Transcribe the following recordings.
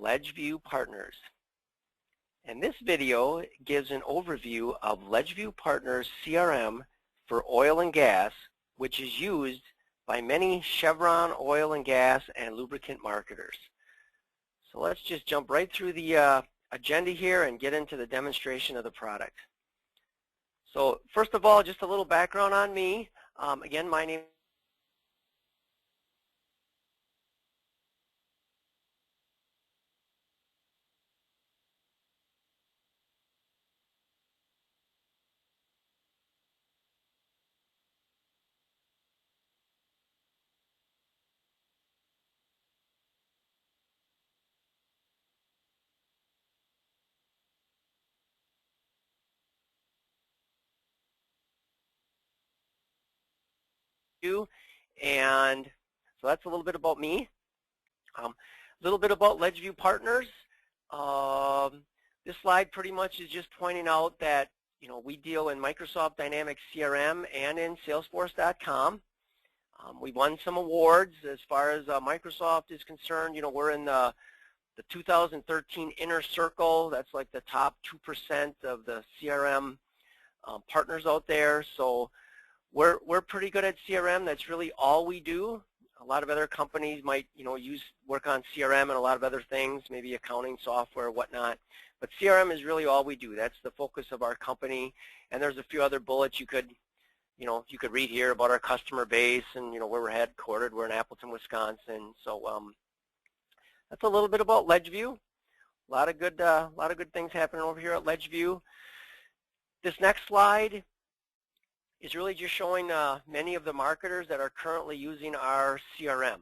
Ledgeview Partners. And this video gives an overview of Ledgeview Partners CRM for oil and gas, which is used by many Chevron oil and gas and lubricant marketers. So let's just jump right through the agenda here and get into the demonstration of the product. So first of all, just a little background on me. Again, my name is and so that's a little bit about me. A little bit about Ledgeview Partners. This slide pretty much is just pointing out that we deal in Microsoft Dynamics CRM and in Salesforce.com. We won some awards as far as Microsoft is concerned. We're in the 2013 Inner Circle. That's like the top 2% of the CRM partners out there. So we're pretty good at CRM. That's really all we do. A lot of other companies might work on CRM and a lot of other things, maybe accounting software, whatnot. But CRM is really all we do. That's the focus of our company. And there's a few other bullets you could read here about our customer base and where we're headquartered. We're in Appleton, Wisconsin. So that's a little bit about Ledgeview. A lot of good things happening over here at Ledgeview. This next slide is really just showing many of the marketers that are currently using our CRM.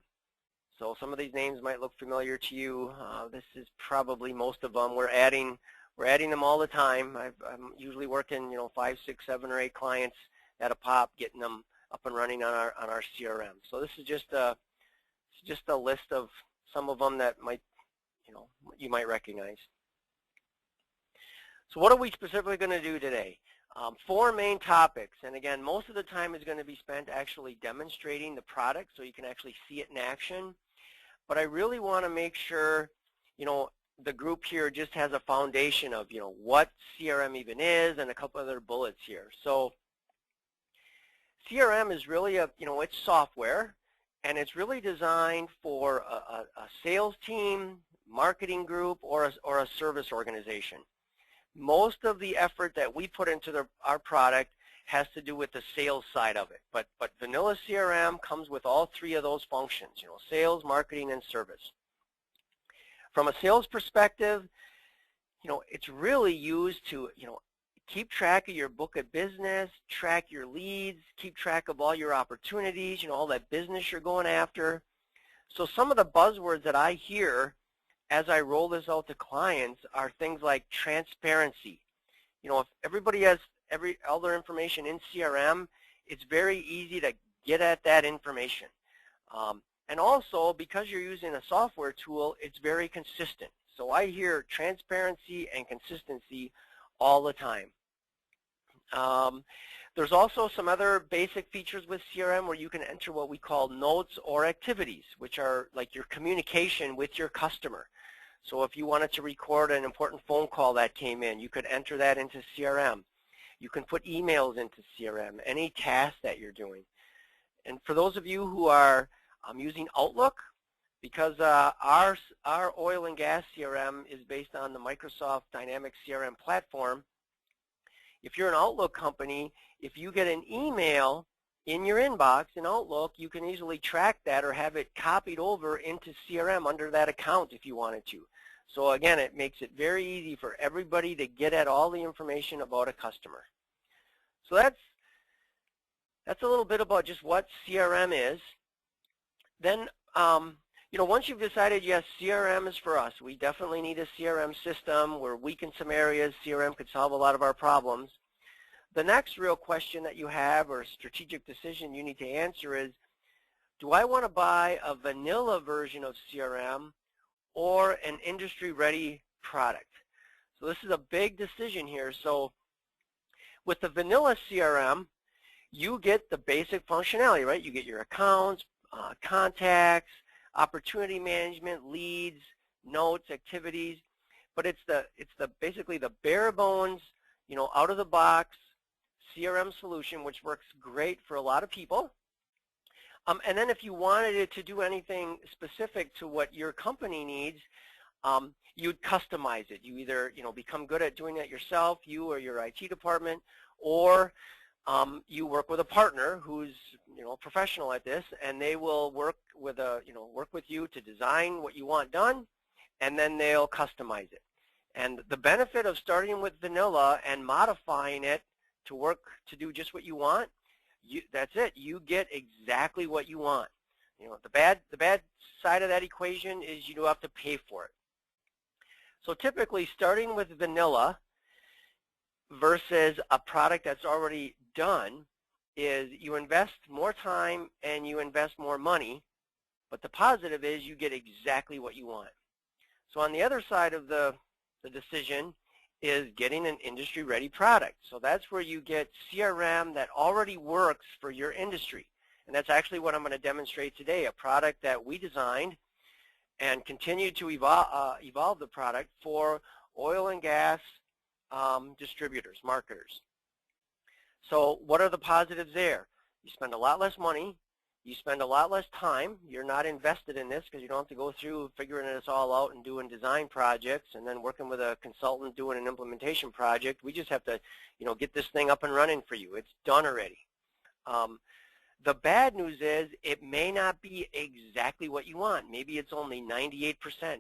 So some of these names might look familiar to you. This is probably most of them. We're adding them all the time. I'm usually working 5, 6, 7, or 8 clients at a pop, getting them up and running on our CRM. So this is just a list of some of them that you might recognize. So what are we specifically going to do today? 4 main topics, and again, most of the time is going to be spent actually demonstrating the product so you can actually see it in action. But I really want to make sure, the group here just has a foundation of, what CRM even is and a couple other bullets here. So CRM is really it's software, and it's really designed for a sales team, marketing group, or a service organization. Most of the effort that we put into our product has to do with the sales side of it. But vanilla CRM comes with all 3 of those functions, sales, marketing, and service. From a sales perspective, it's really used to, keep track of your book of business, track your leads, keep track of all your opportunities, all that business you're going after. So some of the buzzwords that I hear as I roll this out to clients are things like transparency. If everybody has all their information in CRM, it's very easy to get at that information. And also, because you're using a software tool, it's very consistent. So I hear transparency and consistency all the time. There's also some other basic features with CRM where you can enter what we call notes or activities, which are like your communication with your customer. So if you wanted to record an important phone call that came in, you could enter that into CRM. You can put emails into CRM, any task that you're doing. And for those of you who are using Outlook, because our oil and gas CRM is based on the Microsoft Dynamics CRM platform, if you're an Outlook company, if you get an email in your inbox in Outlook, you can easily track that or have it copied over into CRM under that account if you wanted to. So again, it makes it very easy for everybody to get at all the information about a customer. So that's a little bit about just what CRM is. Then, once you've decided, yes, CRM is for us, we definitely need a CRM system. We're weak in some areas. CRM could solve a lot of our problems. The next real question that you have, or strategic decision you need to answer is, do I want to buy a vanilla version of CRM or an industry-ready product? So this is a big decision here. So with the vanilla CRM, you get the basic functionality, right? You get your accounts, contacts, opportunity management, leads, notes, activities, but it's basically the bare bones, out of the box CRM solution, which works great for a lot of people. And then if you wanted it to do anything specific to what your company needs, you'd customize it. You either become good at doing it yourself, you or your IT department, or you work with a partner who's professional at this, and they will work with you to design what you want done, and then they'll customize it. And the benefit of starting with vanilla and modifying it to work to do just what you want, that's it. You get exactly what you want. The bad side of that equation is you do have to pay for it. So typically, starting with vanilla versus a product that's already done is you invest more time and you invest more money, but the positive is you get exactly what you want. So on the other side of the decision is getting an industry-ready product. So that's where you get CRM that already works for your industry. And that's actually what I'm going to demonstrate today, a product that we designed and continue to evolve the product for oil and gas distributors, marketers. So what are the positives there? You spend a lot less money. You spend a lot less time. You're not invested in this because you don't have to go through figuring this all out and doing design projects and then working with a consultant doing an implementation project. We just have to, get this thing up and running for you. It's done already. The bad news is it may not be exactly what you want. Maybe it's only 98%.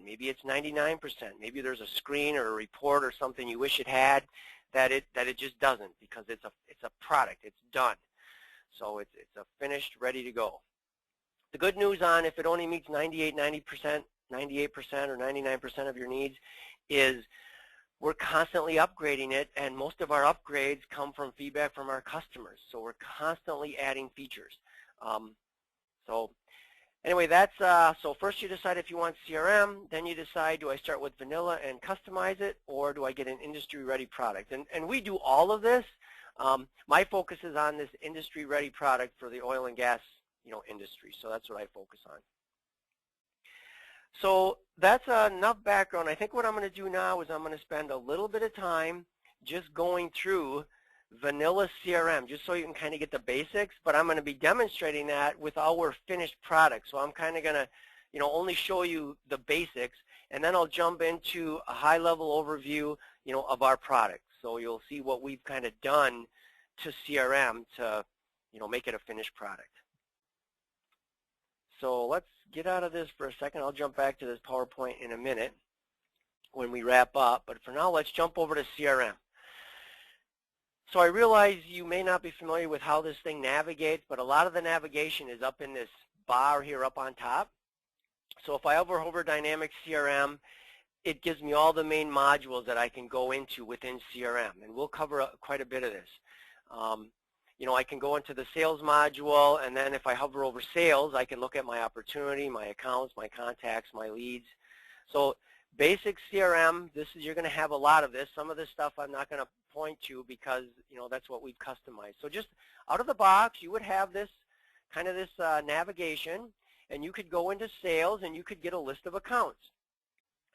Maybe it's 99%. Maybe there's a screen or a report or something you wish it had that it just doesn't, because it's a product. It's done. So it's a finished, ready to go. The good news on if it only meets 98% or 99% of your needs is we're constantly upgrading it, and most of our upgrades come from feedback from our customers. So we're constantly adding features. So anyway, that's so first you decide if you want CRM, then you decide, do I start with vanilla and customize it, or do I get an industry-ready product? And we do all of this. My focus is on this industry-ready product for the oil and gas, industry. So that's what I focus on. So that's enough background. I think what I'm going to do now is I'm going to spend a little bit of time just going through vanilla CRM, just so you can kind of get the basics. But I'm going to be demonstrating that with our finished product. So I'm kind of going to, only show you the basics, and then I'll jump into a high-level overview, of our product. So you'll see what we've kind of done to CRM to, make it a finished product. So let's get out of this for a second. I'll jump back to this PowerPoint in a minute when we wrap up. But for now, let's jump over to CRM. So I realize you may not be familiar with how this thing navigates, but a lot of the navigation is up in this bar here up on top. So if I hover over Dynamics CRM, it gives me all the main modules that I can go into within CRM, and we'll cover quite a bit of this. I can go into the sales module, and then if I hover over sales, I can look at my opportunity, my accounts, my contacts, my leads. So basic CRM, you're going to have a lot of this. Some of this stuff I'm not going to point to because, that's what we've customized. So just out of the box, you would have this kind of this navigation, and you could go into sales, and you could get a list of accounts.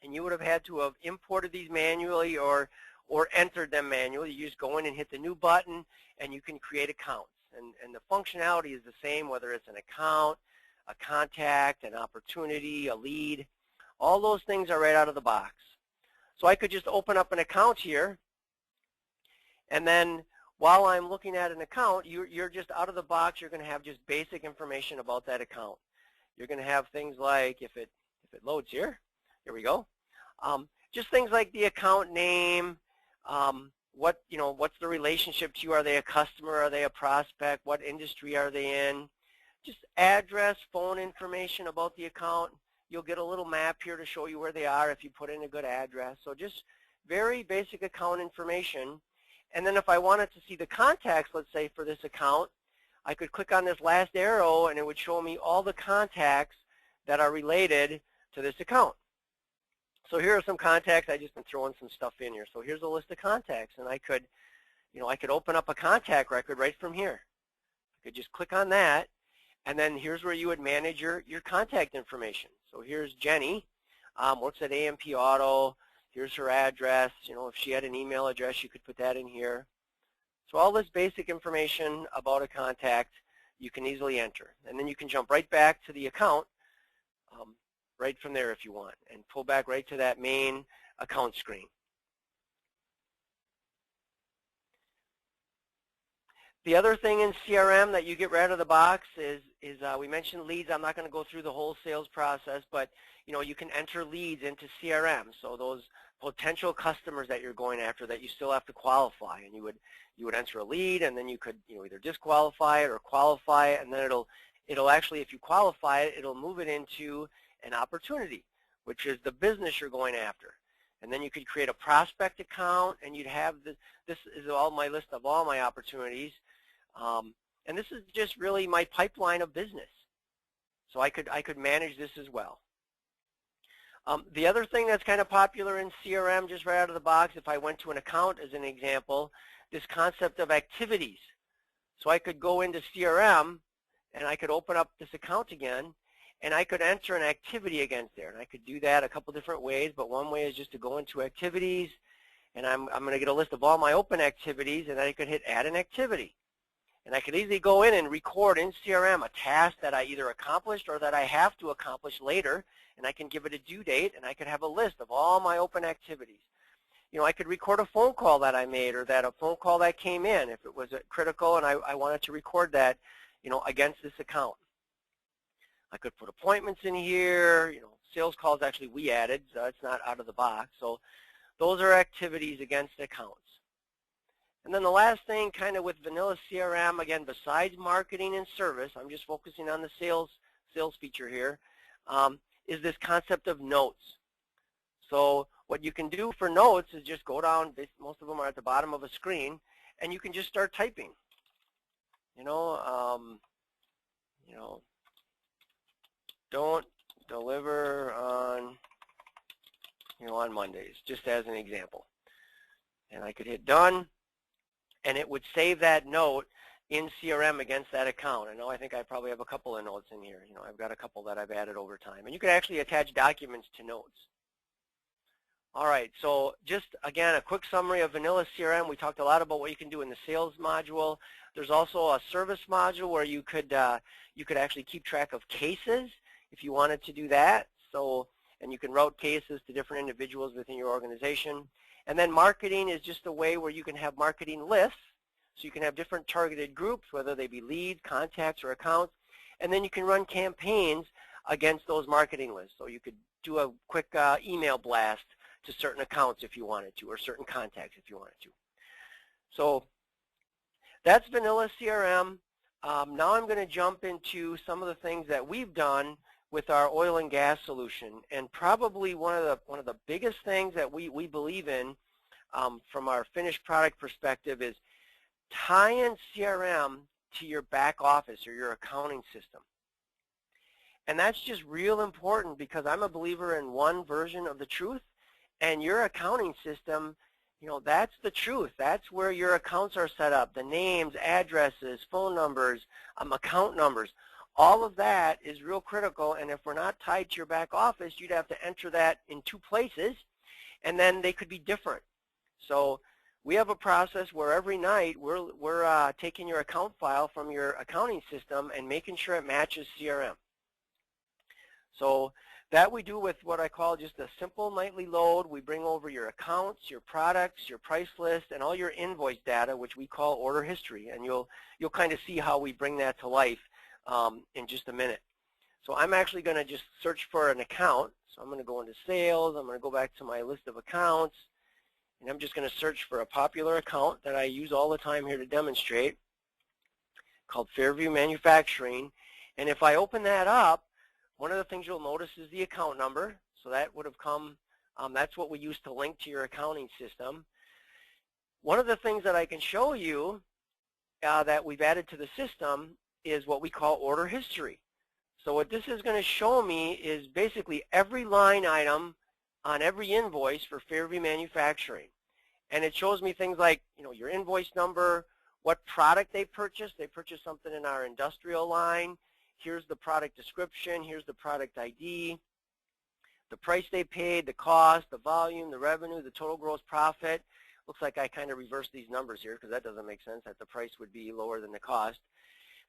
And you would have had to have imported these manually or entered them manually. You just go in and hit the new button, and you can create accounts. And the functionality is the same, whether it's an account, a contact, an opportunity, a lead. All those things are right out of the box. So I could just open up an account here, and then while I'm looking at an account, you're just out of the box. You're going to have just basic information about that account. You're going to have things like, if it loads here, here we go. Just things like the account name, what's the relationship to you? Are they a customer? Are they a prospect? What industry are they in? Just address, phone information about the account. You'll get a little map here to show you where they are if you put in a good address. So just very basic account information. And then if I wanted to see the contacts, let's say for this account, I could click on this last arrow, and it would show me all the contacts that are related to this account. So here are some contacts. I just been throwing some stuff in here. So here's a list of contacts, and I could open up a contact record right from here. I could just click on that, and then here's where you would manage your contact information. So here's Jenny. works at A&P Auto. Here's her address. You know, if she had an email address, you could put that in here. So all this basic information about a contact you can easily enter. And then you can jump right back to the account right from there if you want, and pull back right to that main account screen. The other thing in CRM that you get right out of the box is we mentioned leads. I'm not going to go through the whole sales process, but you know, you can enter leads into CRM. So those potential customers that you're going after that you still have to qualify, and you would enter a lead, and then you could, you know, either disqualify it or qualify it, and then it'll actually, if you qualify it, it'll move it into an opportunity, which is the business you're going after. And then you could create a prospect account, and you'd have this is all my list of all my opportunities. And this is just really my pipeline of business. So I could manage this as well. The other thing that's kind of popular in CRM, just right out of the box, if I went to an account as an example, this concept of activities. So I could go into CRM, and I could open up this account again, and I could enter an activity against there. And I could do that a couple different ways, but one way is just to go into activities, and I'm going to get a list of all my open activities, and then I could hit add an activity. And I could easily go in and record in CRM a task that I either accomplished or that I have to accomplish later, and I can give it a due date, and I could have a list of all my open activities. You know, I could record a phone call that I made, or that a phone call that came in if it was critical and I wanted to record that, you know, against this account. I could put appointments in here. You know, sales calls actually we added, so it's not out of the box. So those are activities against accounts. And then the last thing, kind of with vanilla CRM, again, besides marketing and service, I'm just focusing on the sales feature here, is this concept of notes. So what you can do for notes is just go down, most of them are at the bottom of a screen, and you can just start typing. You know, don't deliver on, you know, on Mondays, just as an example. And I could hit done, and it would save that note in CRM against that account. I know I think I probably have a couple of notes in here. You know, I've got a couple that I've added over time. And you can actually attach documents to notes. All right, so just, again, a quick summary of vanilla CRM. We talked a lot about what you can do in the sales module. There's also a service module where you could actually keep track of cases if you wanted to do that. So, and you can route cases to different individuals within your organization. And then marketing is just a way where you can have marketing lists. So you can have different targeted groups, whether they be leads, contacts, or accounts. And then you can run campaigns against those marketing lists. So you could do a quick email blast to certain accounts if you wanted to, or certain contacts if you wanted to. So that's vanilla CRM. Now I'm going to jump into some of the things that we've done with our oil and gas solution, and probably one of the biggest things that we believe in from our finished product perspective is tie in CRM to your back office or your accounting system. And that's just real important, because I'm a believer in one version of the truth, and your accounting system, you know, that's the truth. That's where your accounts are set up, the names, addresses, phone numbers, account numbers. All of that is real critical, and if we're not tied to your back office, you'd have to enter that in two places, and then they could be different. So we have a process where every night we're taking your account file from your accounting system and making sure it matches CRM. So that we do with what I call just a simple nightly load. We bring over your accounts, your products, your price list, and all your invoice data, which we call order history, and you'll kind of see how we bring that to life in just a minute. So I'm actually going to just search for an account. So I'm going to go into sales. I'm going to go back to my list of accounts, and I'm just going to search for a popular account that I use all the time here to demonstrate, called Fairview Manufacturing. And if I open that up, one of the things you'll notice is the account number. So that would have come, that's what we use to link to your accounting system. One of the things that I can show you that we've added to the system is what we call order history. So what this is going to show me is basically every line item on every invoice for Fairview Manufacturing. And it shows me things like, you know, your invoice number, what product they purchased. They purchased something in our industrial line. Here's the product description. Here's the product ID. the price they paid, the cost, the volume, the revenue, the total gross profit. Looks like I kind of reversed these numbers here because that doesn't make sense, that the price would be lower than the cost.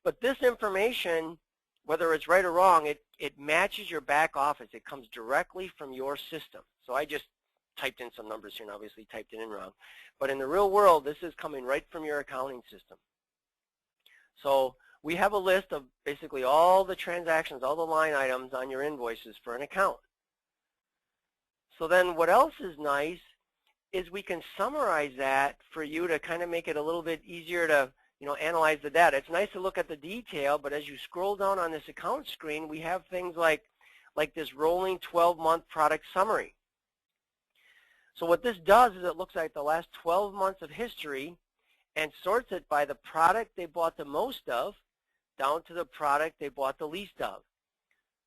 But this information, whether it's right or wrong, it matches your back office. It comes directly from your system. So I just typed in some numbers here and obviously typed it in wrong. But in the real world, this is coming right from your accounting system. So we have a list of basically all the transactions, all the line items on your invoices for an account. So then what else is nice is we can summarize that for you to kind of make it a little bit easier to analyze the data. It's nice to look at the detail, but as you scroll down on this account screen, we have things like this rolling 12-month product summary. So what this does is it looks at the last 12 months of history and sorts it by the product they bought the most of down to the product they bought the least of.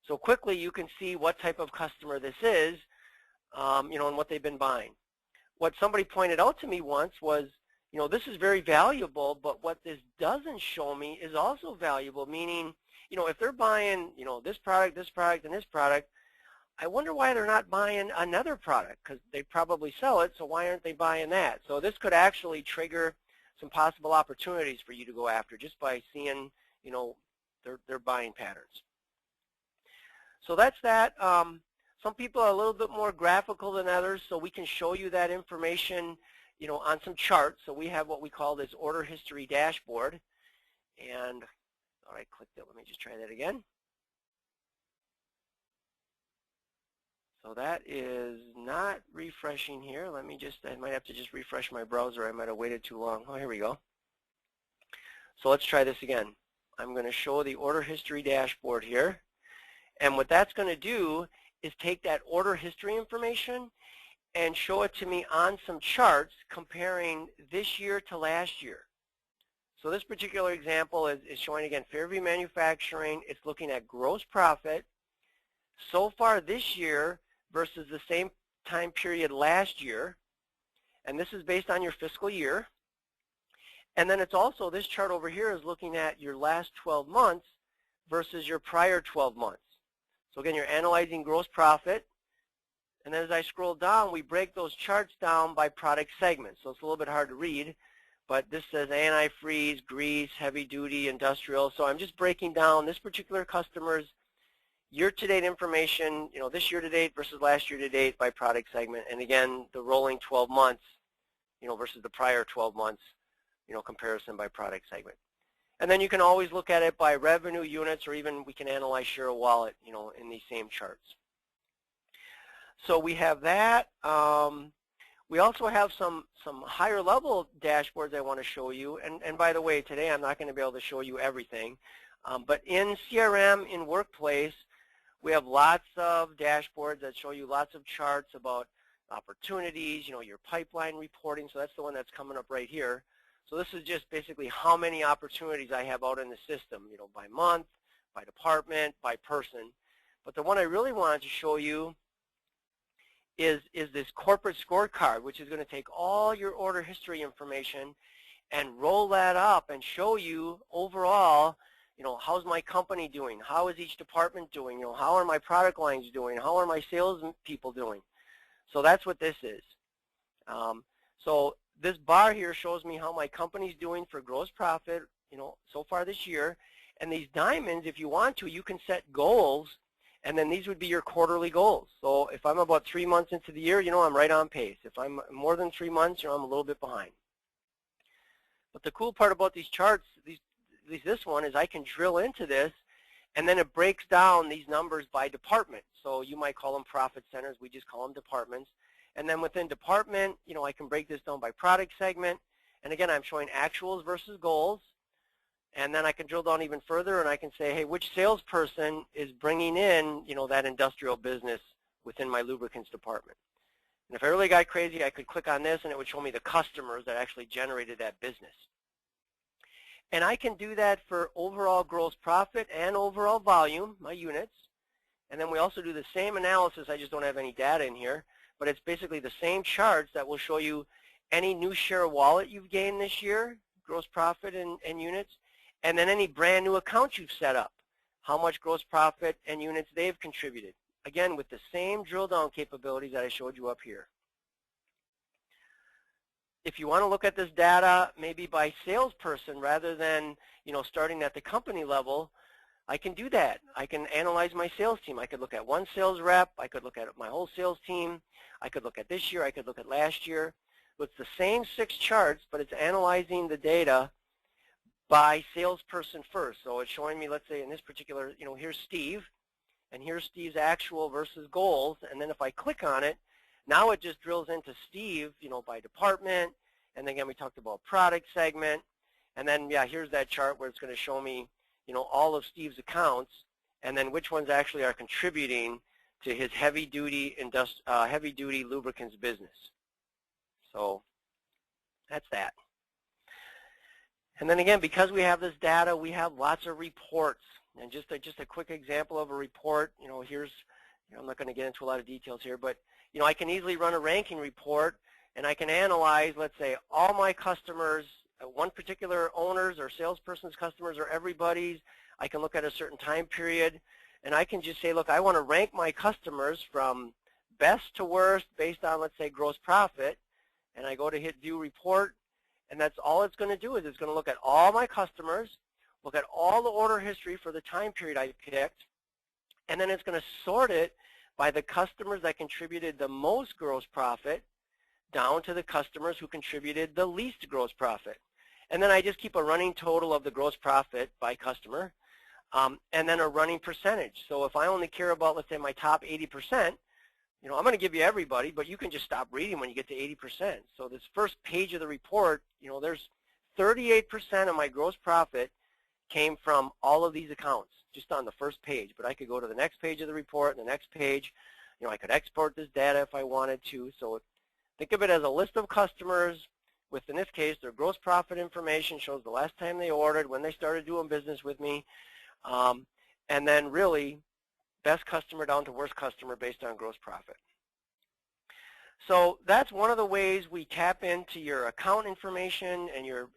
So quickly you can see what type of customer this is, and what they've been buying. What somebody pointed out to me once was, this is very valuable, but what this doesn't show me is also valuable, meaning, if they're buying, this product, and this product, I wonder why they're not buying another product, because they probably sell it, so why aren't they buying that? So this could actually trigger some possible opportunities for you to go after just by seeing, their buying patterns. So that's that. Some people are a little bit more graphical than others, so we can show you that information, on some charts. So we have what we call this order history dashboard. And, all right, clicked it. Let me just try that again. So that is not refreshing here. I might have to just refresh my browser. I might have waited too long. Oh, here we go. So let's try this again. I'm going to show the order history dashboard here. And what that's going to do is take that order history information and show it to me on some charts comparing this year to last year. So this particular example is showing, again, Fairview Manufacturing. It's looking at gross profit so far this year versus the same time period last year. And this is based on your fiscal year. And then it's also, this chart over here is looking at your last 12 months versus your prior 12 months. So again, you're analyzing gross profit. And then as I scroll down, we break those charts down by product segment. So it's a little bit hard to read, but this says antifreeze, grease, heavy duty, industrial. So I'm just breaking down this particular customer's year-to-date information, this year-to-date versus last year-to-date by product segment. And again, the rolling 12 months, versus the prior 12 months, comparison by product segment. And then you can always look at it by revenue units, or even we can analyze share of wallet, in these same charts. So we have that. We also have some higher level dashboards I want to show you. And by the way, today I'm not going to be able to show you everything. But in CRM, in Workplace, we have lots of dashboards that show you lots of charts about opportunities, your pipeline reporting. So that's the one that's coming up right here. So this is just basically how many opportunities I have out in the system, by month, by department, by person. But the one I really wanted to show you is this corporate scorecard, which is going to take all your order history information and roll that up and show you overall, how's my company doing? How is each department doing? How are my product lines doing? How are my sales people doing? So that's what this is. So this bar here shows me how my company's doing for gross profit, so far this year. And these diamonds, if you want to, you can set goals, and then these would be your quarterly goals. So if I'm about 3 months into the year, I'm right on pace. If I'm more than 3 months, I'm a little bit behind. But the cool part about these charts, this one, is I can drill into this, and then it breaks down these numbers by department. So you might call them profit centers. We just call them departments. And then within department, I can break this down by product segment. And again, I'm showing actuals versus goals. And then I can drill down even further, and I can say, hey, which salesperson is bringing in, that industrial business within my lubricants department? And if I really got crazy, I could click on this, and it would show me the customers that actually generated that business. And I can do that for overall gross profit and overall volume, my units. And then we also do the same analysis. I just don't have any data in here. But it's basically the same charts that will show you any new share of wallet you've gained this year, gross profit and units, and then any brand new accounts you've set up, how much gross profit and units they've contributed. again, with the same drill down capabilities that I showed you up here. If you want to look at this data maybe by salesperson rather than, starting at the company level, I can do that. I can analyze my sales team. I could look at one sales rep. I could look at my whole sales team. I could look at this year. I could look at last year. It's the same 6 charts, but it's analyzing the data by salesperson first. So it's showing me, let's say in this particular, here's Steve, and here's Steve's actual versus goals. And then if I click on it, now it just drills into Steve, by department. And again, we talked about product segment. And then, yeah, here's that chart where it's going to show me, all of Steve's accounts, and then which ones actually are contributing to his heavy-duty lubricants business. So that's that. And then again, because we have this data, we have lots of reports. And just a quick example of a report, here's, I'm not going to get into a lot of details here, but I can easily run a ranking report, and I can analyze, let's say, all my customers, one particular owner's or salesperson's customers or everybody's. I can look at a certain time period, and I can just say, look, I want to rank my customers from best to worst based on, let's say, gross profit, and I go to hit View Report, and that's all it's going to do is it's going to look at all my customers, look at all the order history for the time period I picked, and then it's going to sort it by the customers that contributed the most gross profit down to the customers who contributed the least gross profit. And then I just keep a running total of the gross profit by customer, and then a running percentage. So if I only care about, let's say, my top 80%, I'm going to give you everybody, but you can just stop reading when you get to 80%. So this first page of the report, there's 38% of my gross profit came from all of these accounts, just on the first page. But I could go to the next page of the report, and the next page, I could export this data if I wanted to. So think of it as a list of customers with, in this case, their gross profit information, shows the last time they ordered, when they started doing business with me, and then really best customer down to worst customer based on gross profit. So that's one of the ways we tap into your account information and your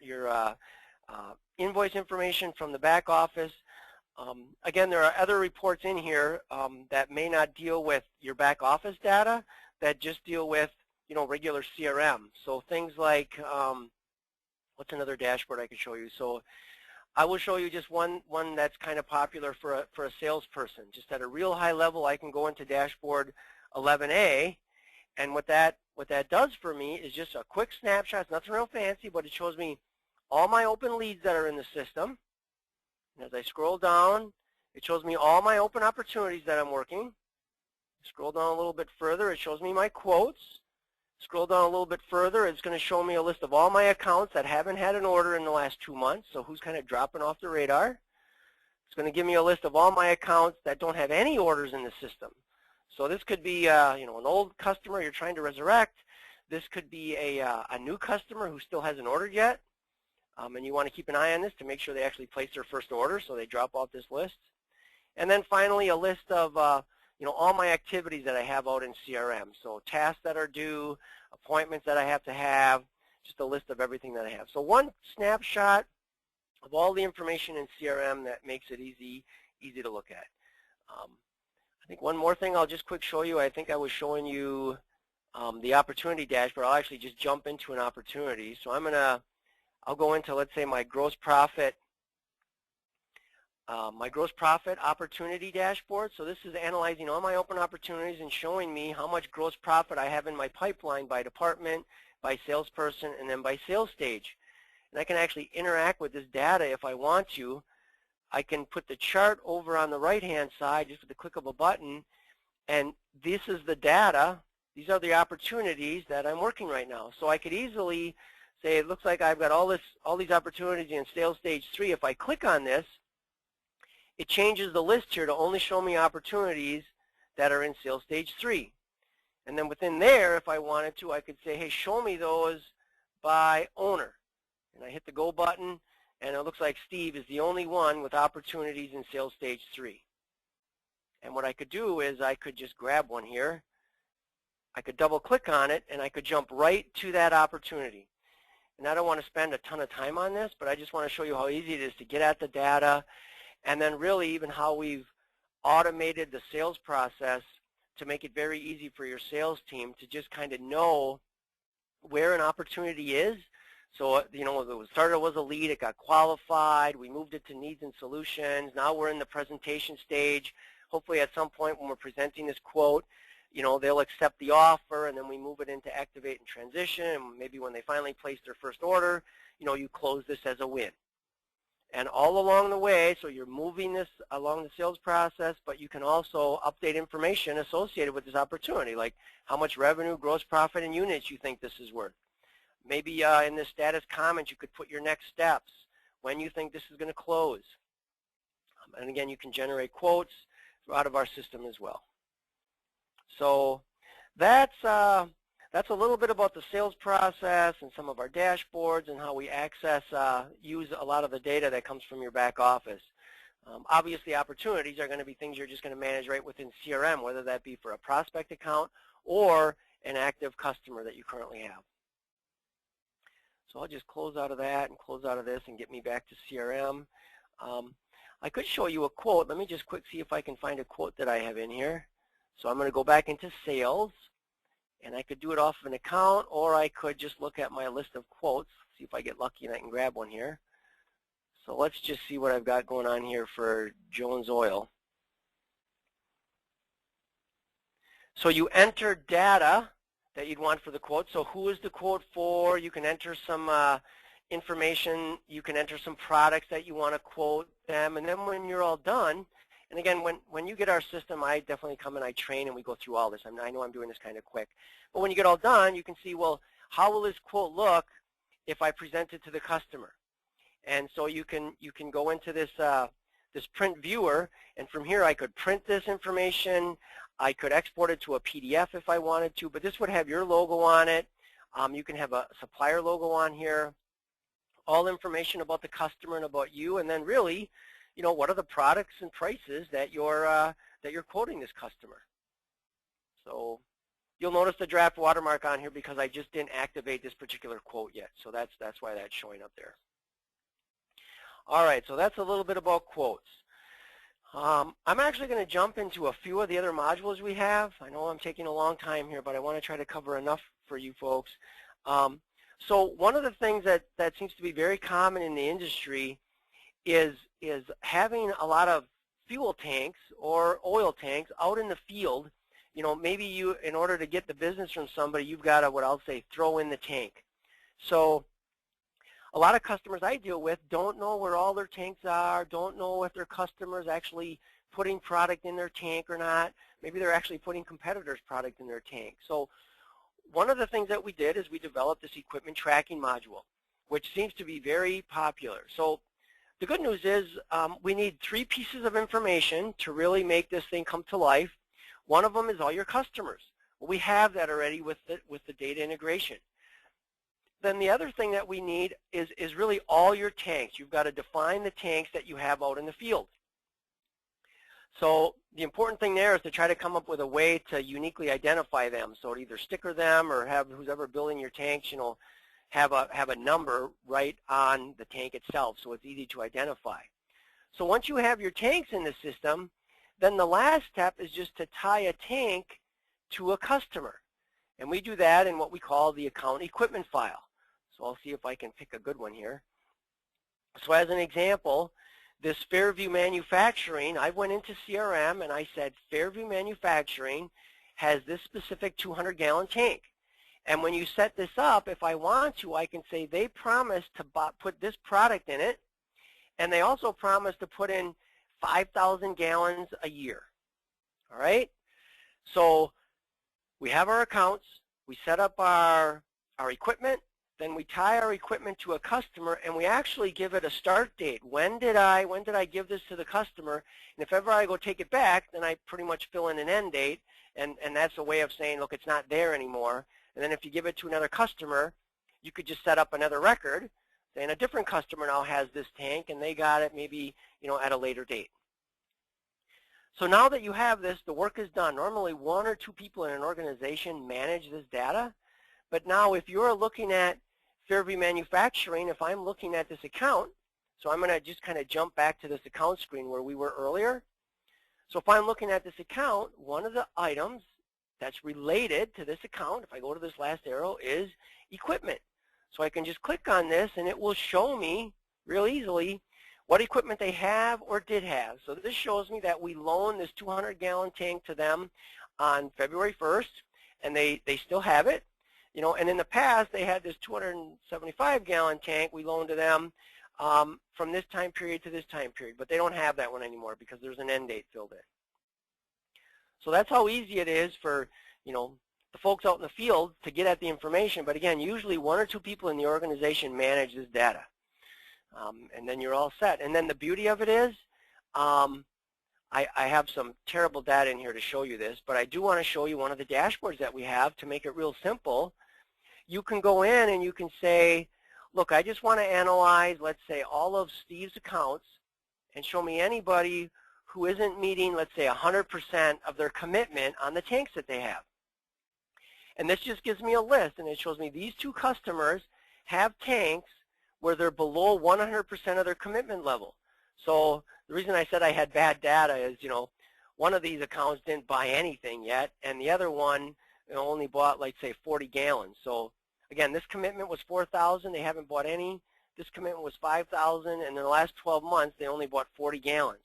invoice information from the back office. Again, there are other reports in here that may not deal with your back office data, that just deal with regular CRM. So things like, what's another dashboard I could show you? So I will show you just one that's kind of popular for a salesperson. Just at a real high level, I can go into dashboard 11A, and what that does for me is just a quick snapshot. It's nothing real fancy, but it shows me all my open leads that are in the system. And as I scroll down, it shows me all my open opportunities that I'm working. Scroll down a little bit further, it shows me my quotes. Scroll down a little bit further, it's going to show me a list of all my accounts that haven't had an order in the last 2 months, so who's kind of dropping off the radar. It's going to give me a list of all my accounts that don't have any orders in the system. So this could be an old customer you're trying to resurrect. This could be a new customer who still hasn't ordered yet, and you want to keep an eye on this to make sure they actually place their first order, so they drop off this list. And then finally, a list of all my activities that I have out in CRM. So tasks that are due, appointments that I have to have, just a list of everything that I have. So one snapshot of all the information in CRM that makes it easy to look at. I think one more thing I'll just quick show you. I think I was showing you the opportunity dashboard. I'll actually just jump into an opportunity. So I'll go into, let's say, my gross profit opportunity dashboard. So this is analyzing all my open opportunities and showing me how much gross profit I have in my pipeline by department, by salesperson, and then by sales stage. And I can actually interact with this data if I want to. I can put the chart over on the right-hand side just with the click of a button, and this is the data. These are the opportunities that I'm working right now. So I could easily say, it looks like I've got all these opportunities in sales stage 3. If I click on this, it changes the list here to only show me opportunities that are in sales stage 3. And then within there, if I wanted to, I could say, hey, show me those by owner. And I hit the go button, and it looks like Steve is the only one with opportunities in sales stage 3. And what I could do is I could just grab one here. I could double click on it, and I could jump right to that opportunity. And I don't want to spend a ton of time on this, but I just want to show you how easy it is to get at the data, and then really even how we've automated the sales process to make it very easy for your sales team to just kind of know where an opportunity is. So, you know, it started as a lead, it got qualified, we moved it to needs and solutions, now we're in the presentation stage. Hopefully at some point when we're presenting this quote, you know, they'll accept the offer, and then we move it into activate and transition, and maybe when they finally place their first order, you know, you close this as a win. And all along the way, so you're moving this along the sales process, but you can also update information associated with this opportunity, like how much revenue, gross profit, and units you think this is worth. Maybe in the status comment, you could put your next steps, when you think this is going to close. And again, you can generate quotes out of our system as well. So that's a little bit about the sales process and some of our dashboards and how we access, use a lot of the data that comes from your back office. Obviously, opportunities are going to be things you're just going to manage right within CRM, whether that be for a prospect account or an active customer that you currently have. So I'll just close out of that and close out of this and get me back to CRM. I could show you a quote. Let me just quick see if I can find a quote that I have in here. So I'm going to go back into sales, and I could do it off of an account, or I could just look at my list of quotes, see if I get lucky and I can grab one here. So let's just see what I've got going on here for Jones Oil. So you enter data that you'd want for the quote. So who is the quote for? You can enter some information. You can enter some products that you want to quote them. And then when you're all done, and again, when you get our system, I definitely come and I train and we go through all this. I know I'm doing this kind of quick. But when you get all done, you can see, well, how will this quote look if I present it to the customer? And so you can go into this this print viewer, and from here I could print this information. I could export it to a PDF if I wanted to, but this would have your logo on it. You can have a supplier logo on here, all information about the customer and about you, and then really, you know, what are the products and prices that you're quoting this customer. So you'll notice the draft watermark on here because I just didn't activate this particular quote yet. So that's why that's showing up there. All right, so that's a little bit about quotes. I'm actually going to jump into a few of the other modules we have. I know I'm taking a long time here, but I want to try to cover enough for you folks. So one of the things that seems to be very common in the industry is having a lot of fuel tanks or oil tanks out in the field. You know, maybe you, in order to get the business from somebody, you've got to, what I'll say, throw in the tank. So a lot of customers I deal with don't know where all their tanks are, don't know if their customers actually putting product in their tank or not. Maybe they're actually putting competitors' product in their tank. So one of the things that we did is we developed this equipment tracking module, which seems to be very popular. So the good news is we need 3 pieces of information to really make this thing come to life. One of them is all your customers. Well, we have that already with the data integration. Then the other thing that we need is really all your tanks. You've got to define the tanks that you have out in the field. So the important thing there is to try to come up with a way to uniquely identify them. So to either sticker them or have who's ever building your tanks, you know, have a number right on the tank itself so it's easy to identify. So once you have your tanks in the system, then the last step is just to tie a tank to a customer. And we do that in what we call the account equipment file. So I'll see if I can pick a good one here. So as an example, this Fairview Manufacturing, I went into CRM and I said Fairview Manufacturing has this specific 200-gallon tank. And when you set this up, if I want to, I can say they promise to put this product in it, and they also promise to put in 5,000 gallons a year. All right? So we have our accounts, we set up our equipment, then we tie our equipment to a customer, and we actually give it a start date. When did I give this to the customer? And if ever I go take it back, then I pretty much fill in an end date, and that's a way of saying, look, it's not there anymore. And then if you give it to another customer, you could just set up another record, saying a different customer now has this tank, and they got it maybe, you know, at a later date. So now that you have this, the work is done. Normally 1 or 2 people in an organization manage this data, but now if you're looking at Fairview Manufacturing, if I'm looking at this account, so I'm going to just kind of jump back to this account screen where we were earlier. So if I'm looking at this account, one of the items that's related to this account, if I go to this last arrow, is equipment. So I can just click on this and it will show me real easily what equipment they have or did have. So this shows me that we loaned this 200-gallon tank to them on February 1st, and they still have it. You know, and in the past they had this 275-gallon tank we loaned to them from this time period to this time period, but they don't have that one anymore because there's an end date filled in. So that's how easy it is for, you know, the folks out in the field to get at the information. But again, usually one or two people in the organization manage this data. And then you're all set. And then the beauty of it is, I have some terrible data in here to show you this, but I do want to show you one of the dashboards that we have to make it real simple. You can go in and you can say, look, I just want to analyze, let's say, all of Steve's accounts and show me anybody who isn't meeting, let's say, 100% of their commitment on the tanks that they have. And this just gives me a list, and it shows me these two customers have tanks where they're below 100% of their commitment level. So the reason I said I had bad data is, you know, one of these accounts didn't buy anything yet, and the other one, you know, only bought, like, say, 40 gallons. So again, this commitment was 4,000. They haven't bought any. This commitment was 5,000, and in the last 12 months, they only bought 40 gallons.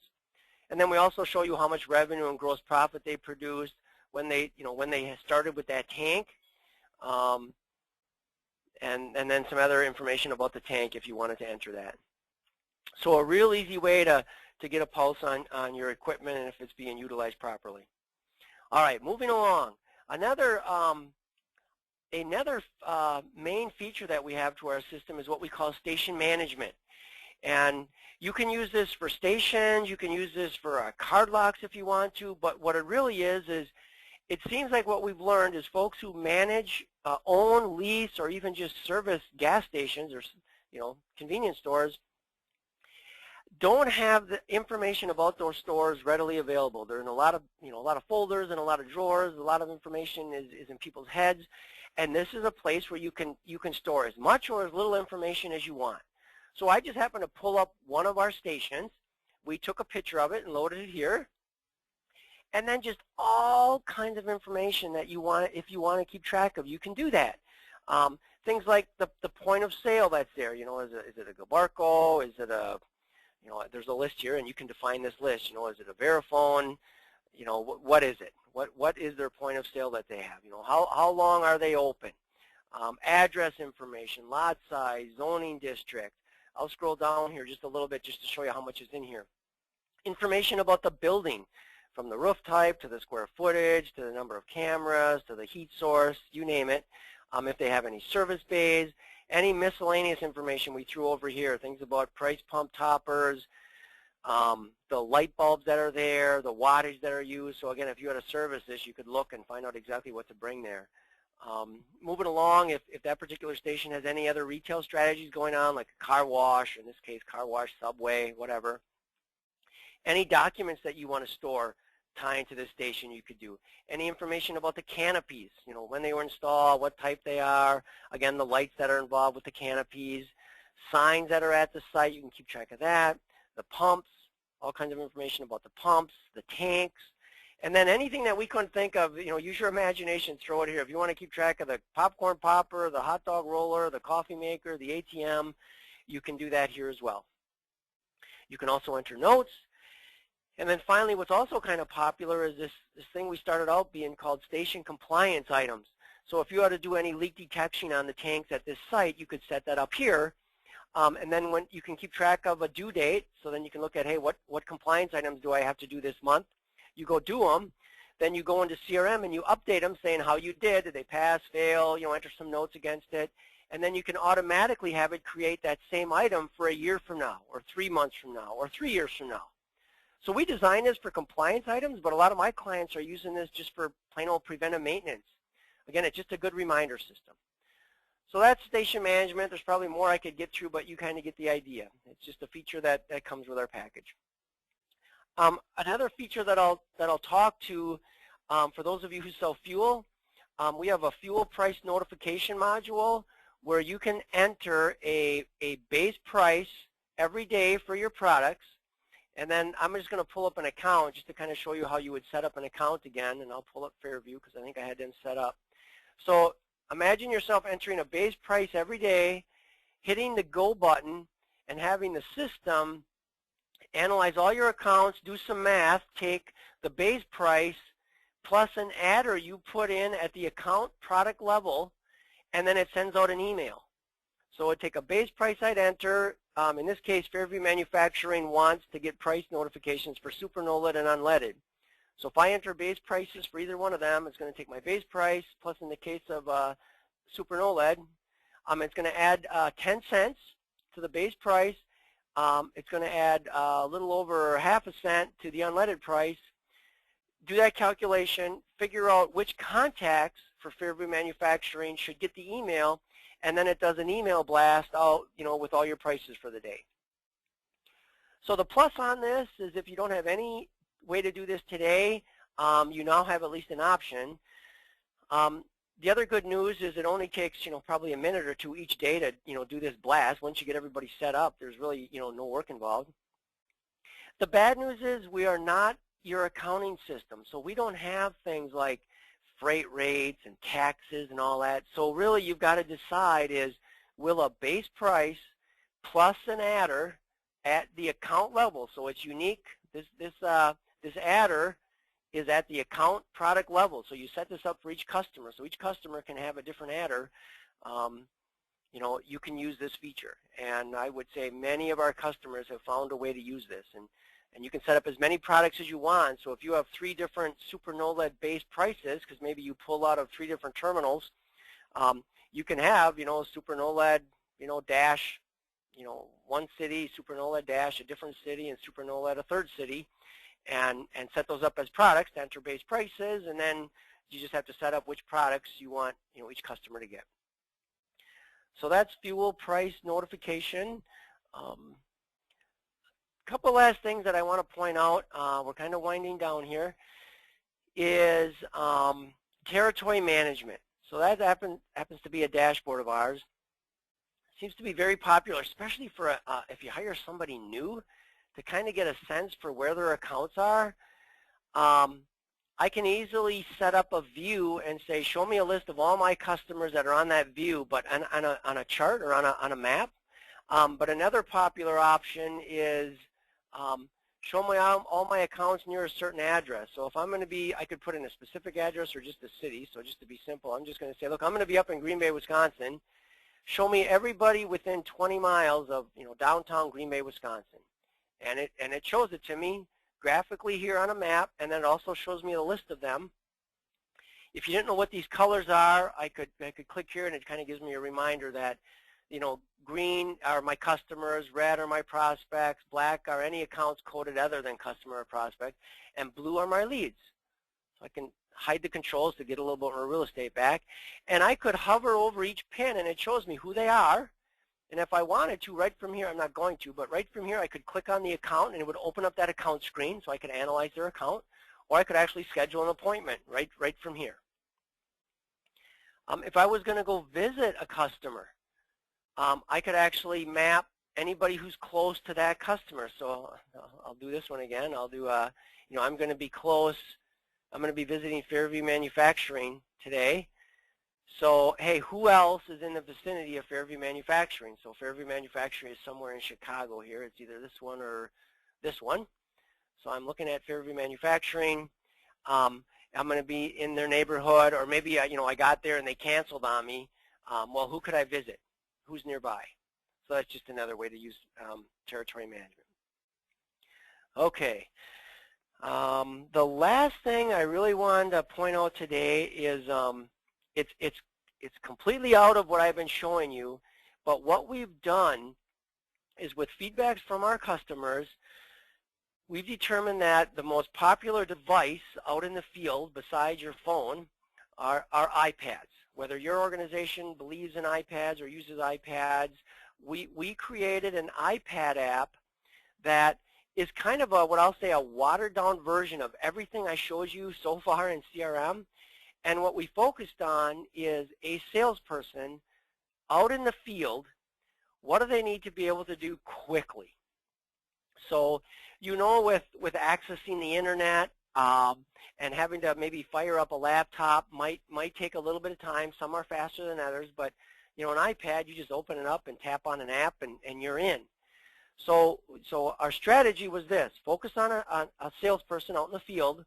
And then we also show you how much revenue and gross profit they produced when they, you know, when they started with that tank, and then some other information about the tank if you wanted to enter that. So a real easy way to get a pulse on your equipment and if it's being utilized properly. All right, moving along. Another main feature that we have to our system is what we call station management. And you can use this for stations, you can use this for card locks if you want to, but what it really is it seems like what we've learned is folks who manage, own, lease, or even just service gas stations or, you know, convenience stores don't have the information about those stores readily available. They're in a lot of, you know, a lot of folders and a lot of drawers. A lot of information is in people's heads, and this is a place where you can store as much or as little information as you want. So I just happened to pull up one of our stations. We took a picture of it and loaded it here. And then just all kinds of information that you want, if you want to keep track of, you can do that. Things like the point of sale that's there. You know, is it a Gabarco? Is it a, you know, there's a list here, and you can define this list. You know, is it a Verifone? You know, what is it? What is their point of sale that they have? You know, how long are they open? Address information, lot size, zoning district. I'll scroll down here just a little bit just to show you how much is in here. Information about the building, from the roof type to the square footage to the number of cameras to the heat source, you name it. If they have any service bays, any miscellaneous information we threw over here, things about price pump toppers, the light bulbs that are there, the wattage that are used. So again, if you had to service this, you could look and find out exactly what to bring there. Moving along, if that particular station has any other retail strategies going on, like a car wash, in this case car wash, Subway, whatever. Any documents that you want to store tying to this station you could do. Any information about the canopies, you know, when they were installed, what type they are, again, the lights that are involved with the canopies, signs that are at the site, you can keep track of that, the pumps, all kinds of information about the pumps, the tanks, and then anything that we couldn't think of, you know, use your imagination, throw it here. If you want to keep track of the popcorn popper, the hot dog roller, the coffee maker, the ATM, you can do that here as well. You can also enter notes. And then finally, what's also kind of popular is this thing we started out being called station compliance items. So if you had to do any leak detection on the tanks at this site, you could set that up here. And then when you can keep track of a due date, so then you can look at, hey, what compliance items do I have to do this month? You go do them. Then you go into CRM and you update them saying how you did they pass, fail, you know, enter some notes against it. And then you can automatically have it create that same item for a year from now, or 3 months from now, or 3 years from now. So we designed this for compliance items, but a lot of my clients are using this just for plain old preventive maintenance. Again, it's just a good reminder system. So that's station management. There's probably more I could get through, but you kind of get the idea. It's just a feature that comes with our package. Another feature that I'll talk to, for those of you who sell fuel, we have a fuel price notification module where you can enter a base price every day for your products. And then I'm just going to pull up an account just to kind of show you how you would set up an account again. And I'll pull up Fairview because I think I had them set up. So imagine yourself entering a base price every day, hitting the go button, and having the system analyze all your accounts, do some math, take the base price plus an adder you put in at the account product level, and then it sends out an email. So it would take a base price I'd enter. In this case, Fairview Manufacturing wants to get price notifications for super NOLAD and unleaded. So if I enter base prices for either one of them, it's going to take my base price, plus in the case of super NOLAD, it's going to add 10 cents to the base price. It's going to add a little over half a cent to the unleaded price. Do that calculation, figure out which contacts for Fairview Manufacturing should get the email, and then it does an email blast out, with all your prices for the day. So the plus on this is if you don't have any way to do this today, you now have at least an option. The other good news is it only takes, probably a minute or two each day to, do this blast. Once you get everybody set up, there's really, no work involved. The bad news is we are not your accounting system, so we don't have things like freight rates and taxes and all that. So really you've got to decide is, will a base price plus an adder at the account level, so it's unique, this adder is at the account product level. So you set this up for each customer. So each customer can have a different adder. You can use this feature. And I would say many of our customers have found a way to use this. And you can set up as many products as you want. So if you have 3 different super NOLAD base prices, because maybe you pull out of 3 different terminals, you can have, super NOLAD, dash, one city, super NOLAD dash a different city, and super NOLAD a third city, and set those up as products to enter base prices, and then you just have to set up which products you want, each customer to get. So that's fuel price notification. Couple last things that I want to point out, we're kind of winding down here, is territory management. So that happens to be a dashboard of ours. Seems to be very popular, especially for if you hire somebody new to kind of get a sense for where their accounts are. I can easily set up a view and say, show me a list of all my customers that are on that view, but on a chart or on a map. But another popular option is show me all my accounts near a certain address. So if I'm going to be, I could put in a specific address or just a city. So just to be simple, I'm just going to say, look, I'm going to be up in Green Bay, Wisconsin. Show me everybody within 20 miles of downtown Green Bay, Wisconsin. And it shows it to me graphically here on a map, and then it also shows me a list of them. If you didn't know what these colors are, I could click here, and it kind of gives me a reminder that green are my customers, red are my prospects, black are any accounts coded other than customer or prospect, and blue are my leads. So I can hide the controls to get a little bit more real estate back. And I could hover over each pin, and it shows me who they are. And if I wanted to, right from here, I'm not going to, but right from here I could click on the account, and it would open up that account screen so I could analyze their account, or I could actually schedule an appointment right from here. If I was going to go visit a customer, I could actually map anybody who's close to that customer. So I'll do this one again. I'll do, I'm going to be close. I'm going to be visiting Fairview Manufacturing today. So, hey, who else is in the vicinity of Fairview Manufacturing? So Fairview Manufacturing is somewhere in Chicago here. It's either this one or this one. So I'm looking at Fairview Manufacturing. I'm going to be in their neighborhood, or maybe, I got there and they canceled on me. Well, who could I visit? Who's nearby? So that's just another way to use territory management. Okay. The last thing I really wanted to point out today is it's completely out of what I've been showing you, but what we've done is with feedbacks from our customers, we've determined that the most popular device out in the field besides your phone are iPads. Whether your organization believes in iPads or uses iPads, we created an iPad app that is kind of what I'll say a watered down version of everything I showed you so far in CRM. And what we focused on is a salesperson out in the field, what do they need to be able to do quickly? So, with accessing the internet and having to maybe fire up a laptop might take a little bit of time. Some are faster than others, but an iPad, you just open it up and tap on an app and you're in. So our strategy was this: focus on a salesperson out in the field,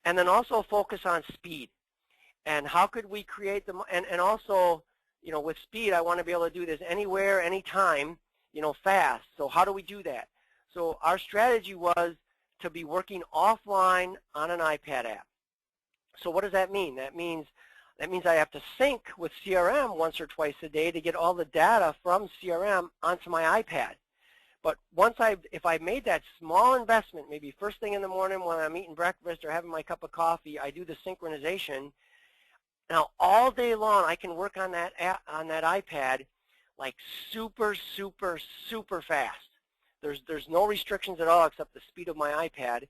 and then also focus on speed. And how could we create them? And also, with speed, I want to be able to do this anywhere, anytime, fast. So how do we do that? So our strategy was to be working offline on an iPad app. So what does that mean? That means I have to sync with CRM once or twice a day to get all the data from CRM onto my iPad. But if I made that small investment, maybe first thing in the morning when I'm eating breakfast or having my cup of coffee, I do the synchronization. Now all day long I can work on that iPad like super, super, super fast. There's no restrictions at all except the speed of my iPad.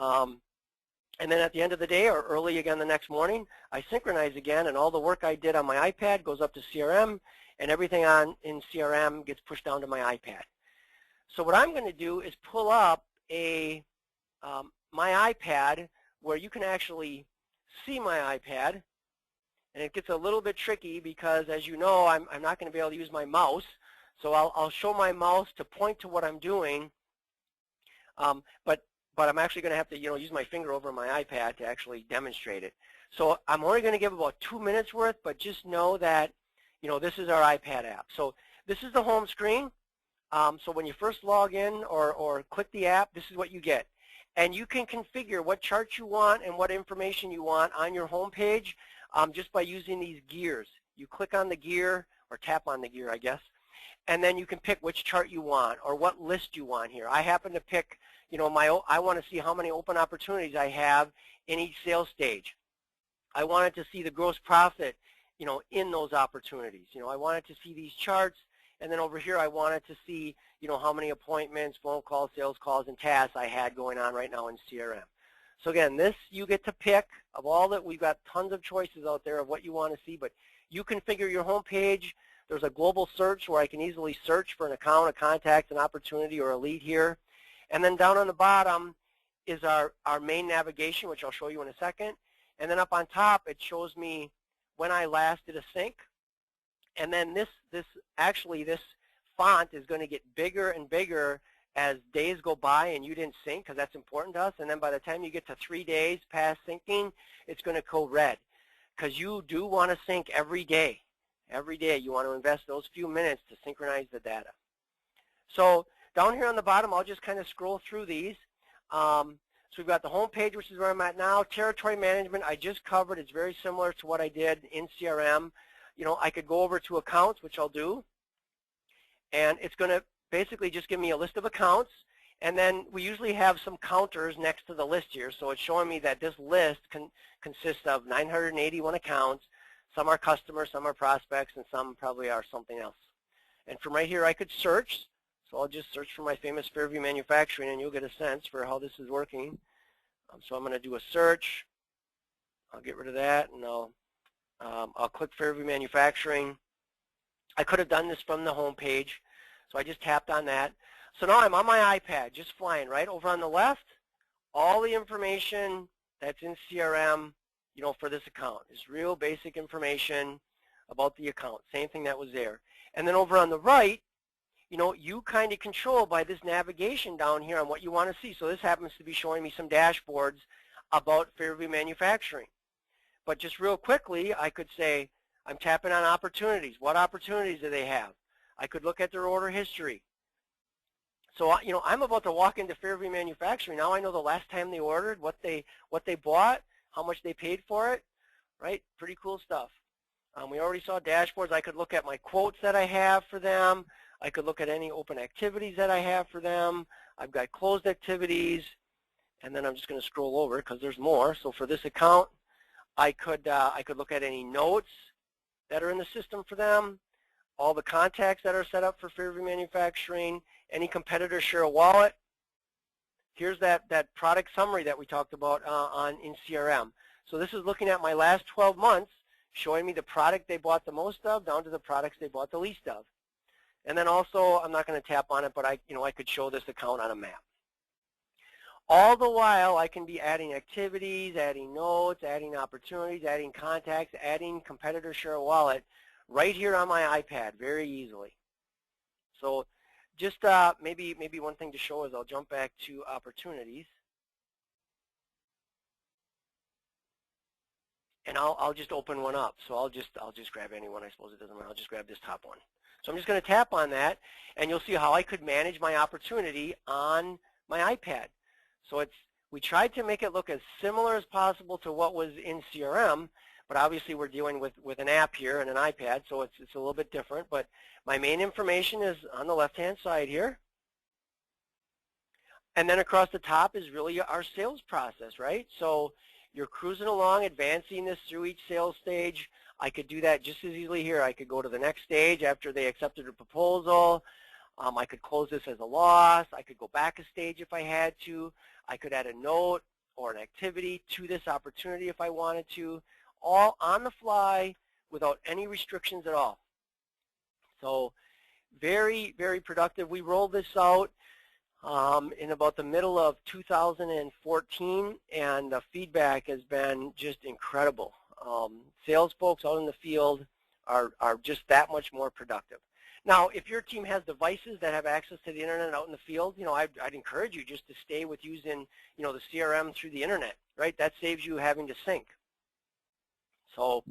And then at the end of the day or early again the next morning, I synchronize again, and all the work I did on my iPad goes up to CRM, and everything in CRM gets pushed down to my iPad. So what I'm going to do is pull up my iPad where you can actually see my iPad. And it gets a little bit tricky because, as you know, I'm not going to be able to use my mouse. So I'll show my mouse to point to what I'm doing, but I'm actually going to have to use my finger over my iPad to actually demonstrate it. So I'm only going to give about 2 minutes worth, but just know that this is our iPad app. So this is the home screen. So when you first log in or click the app, this is what you get. And you can configure what charts you want and what information you want on your home page just by using these gears. You click on the gear or tap on the gear, I guess, and then you can pick which chart you want or what list you want here. I happen to pick, I want to see how many open opportunities I have in each sales stage. I wanted to see the gross profit, in those opportunities. I wanted to see these charts, and then over here I wanted to see, how many appointments, phone calls, sales calls, and tasks I had going on right now in CRM. So again, this you get to pick. Of all that, we've got tons of choices out there of what you want to see, but you configure your home page. There's a global search where I can easily search for an account, a contact, an opportunity, or a lead here. And then down on the bottom is our main navigation, which I'll show you in a second. And then up on top, it shows me when I last did a sync. And then this font is going to get bigger and bigger as days go by and you didn't sync, because that's important to us. And then by the time you get to 3 days past syncing, it's going to go red, because you do want to sync every day. Every day you want to invest those few minutes to synchronize the data. So down here on the bottom, I'll just kind of scroll through these. So we've got the home page, which is where I'm at now. Territory management I just covered. It's very similar to what I did in CRM. I could go over to accounts, which I'll do, and it's going to basically just give me a list of accounts, and then we usually have some counters next to the list here. So it's showing me that this list consists of 981 accounts. Some are customers, some are prospects, and some probably are something else. And from right here, I could search. So I'll just search for my famous Fairview Manufacturing, and you'll get a sense for how this is working. So I'm going to do a search. I'll get rid of that, and I'll click Fairview Manufacturing. I could have done this from the home page, so I just tapped on that. So now I'm on my iPad, just flying. Right over on the left, all the information that's in CRM, for this account. It's real basic information about the account, same thing that was there. And then over on the right, you kind of control by this navigation down here on what you want to see. So this happens to be showing me some dashboards about Fairview Manufacturing. But just real quickly, I could say, I'm tapping on opportunities. What opportunities do they have? I could look at their order history. So, I'm about to walk into Fairview Manufacturing. Now I know the last time they ordered, what they bought, how much they paid for it, right? Pretty cool stuff. We already saw dashboards. I could look at my quotes that I have for them. I could look at any open activities that I have for them. I've got closed activities, and then I'm just going to scroll over because there's more. So for this account, I could look at any notes that are in the system for them, all the contacts that are set up for Fairview Manufacturing, any competitors share a wallet. Here's that product summary that we talked about in CRM. So this is looking at my last 12 months, showing me the product they bought the most of down to the products they bought the least of. And then also, I'm not going to tap on it, but I could show this account on a map. All the while, I can be adding activities, adding notes, adding opportunities, adding contacts, adding competitor share wallet right here on my iPad very easily. So just maybe one thing to show is I'll jump back to opportunities. And I'll just open one up. So I'll just grab any one. I suppose it doesn't matter. I'll just grab this top one. So I'm just going to tap on that, and you'll see how I could manage my opportunity on my iPad. So we tried to make it look as similar as possible to what was in CRM, but obviously we're dealing with an app here and an iPad, so it's a little bit different. But my main information is on the left-hand side here. And then across the top is really our sales process, right? So you're cruising along, advancing this through each sales stage. I could do that just as easily here. I could go to the next stage after they accepted a proposal. I could close this as a loss. I could go back a stage if I had to. I could add a note or an activity to this opportunity if I wanted to, all on the fly without any restrictions at all. So very, very productive. We rolled this out in about the middle of 2014, and the feedback has been just incredible. Sales folks out in the field are just that much more productive. Now, if your team has devices that have access to the internet out in the field, I'd encourage you just to stay with using, the CRM through the internet, right? That saves you having to sync. So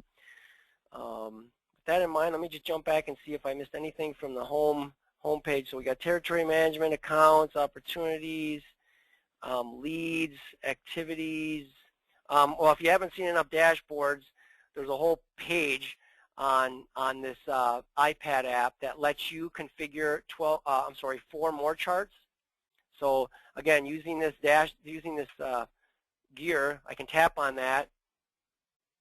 with that in mind, let me just jump back and see if I missed anything from the home page. So we got territory management, accounts, opportunities, leads, activities. Well, if you haven't seen enough dashboards, there's a whole page on this iPad app that lets you configure 4 more charts. So again, using this gear, I can tap on that.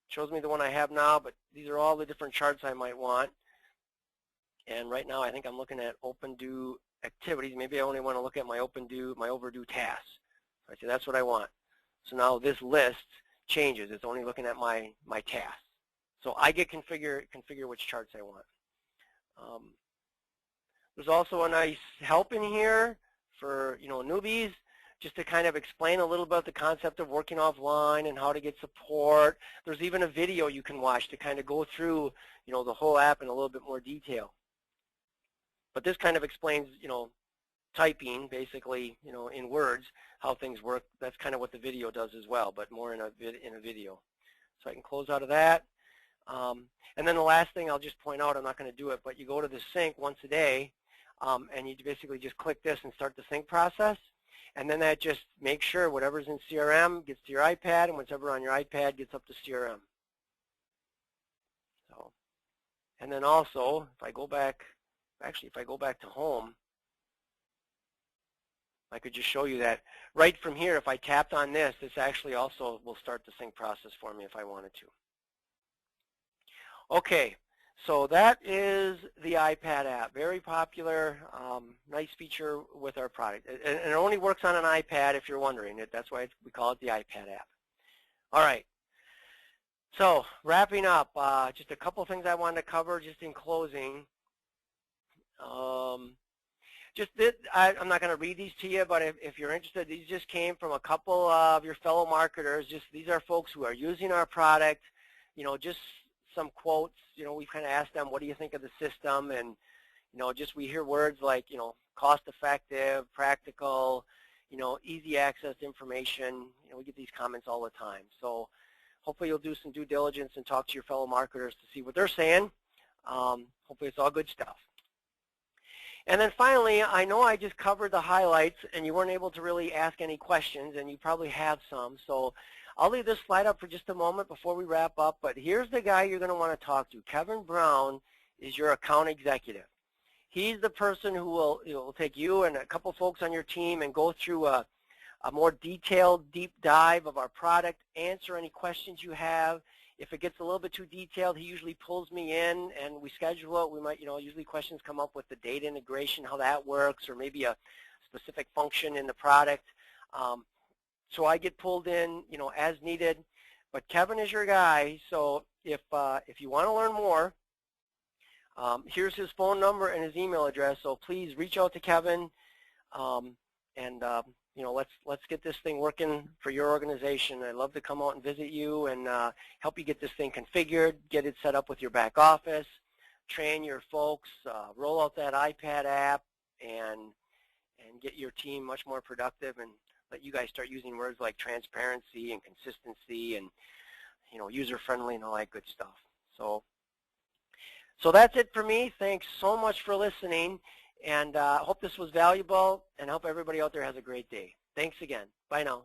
It shows me the one I have now, but these are all the different charts I might want. And right now, I think I'm looking at open due activities. Maybe I only want to look at my overdue tasks. So I say that's what I want. So now this list changes. It's only looking at my tasks. So I get configure which charts I want. There's also a nice help in here for newbies, just to kind of explain a little bit the concept of working offline and how to get support. There's even a video you can watch to kind of go through the whole app in a little bit more detail. But this kind of explains typing basically in words how things work. That's kind of what the video does as well, but more in a video. So I can close out of that. And then the last thing I'll just point out, I'm not going to do it, but you go to the sync once a day, and you basically just click this and start the sync process. And then that just makes sure whatever's in CRM gets to your iPad, and whatever on your iPad gets up to CRM. So, and then also, if I go back to home, I could just show you that right from here, if I tapped on this, this actually also will start the sync process for me if I wanted to. Okay, so that is the iPad app. Very popular, nice feature with our product. And it only works on an iPad if you're wondering. That's why we call it the iPad app. All right, so wrapping up, just a couple things I wanted to cover just in closing. I'm not going to read these to you, but if you're interested, these just came from a couple of your fellow marketers. These are folks who are using our product, just some quotes. We've kind of asked them, what do you think of the system? And, we hear words like, cost effective, practical, easy access to information. We get these comments all the time. So hopefully you'll do some due diligence and talk to your fellow marketers to see what they're saying. Hopefully it's all good stuff. And then finally, I know I just covered the highlights and you weren't able to really ask any questions, and you probably have some. So I'll leave this slide up for just a moment before we wrap up, but here's the guy you're going to want to talk to. Kevin Brown is your account executive. He's the person who will take you and a couple folks on your team and go through a more detailed deep dive of our product, answer any questions you have. If it gets a little bit too detailed, he usually pulls me in and we schedule it. We might, usually questions come up with the data integration, how that works, or maybe a specific function in the product. So I get pulled in, as needed. But Kevin is your guy. So if you want to learn more, Here's his phone number and his email address, so please reach out to Kevin, and you know, let's get this thing working for your organization. I'd love to come out and visit you and help you get this thing configured, get it set up with your back office, train your folks, roll out that iPad app, and get your team much more productive, and let you guys start using words like transparency and consistency and, you know, user-friendly and all that good stuff. So that's it for me. Thanks so much for listening, and I hope this was valuable, and I hope everybody out there has a great day. Thanks again. Bye now.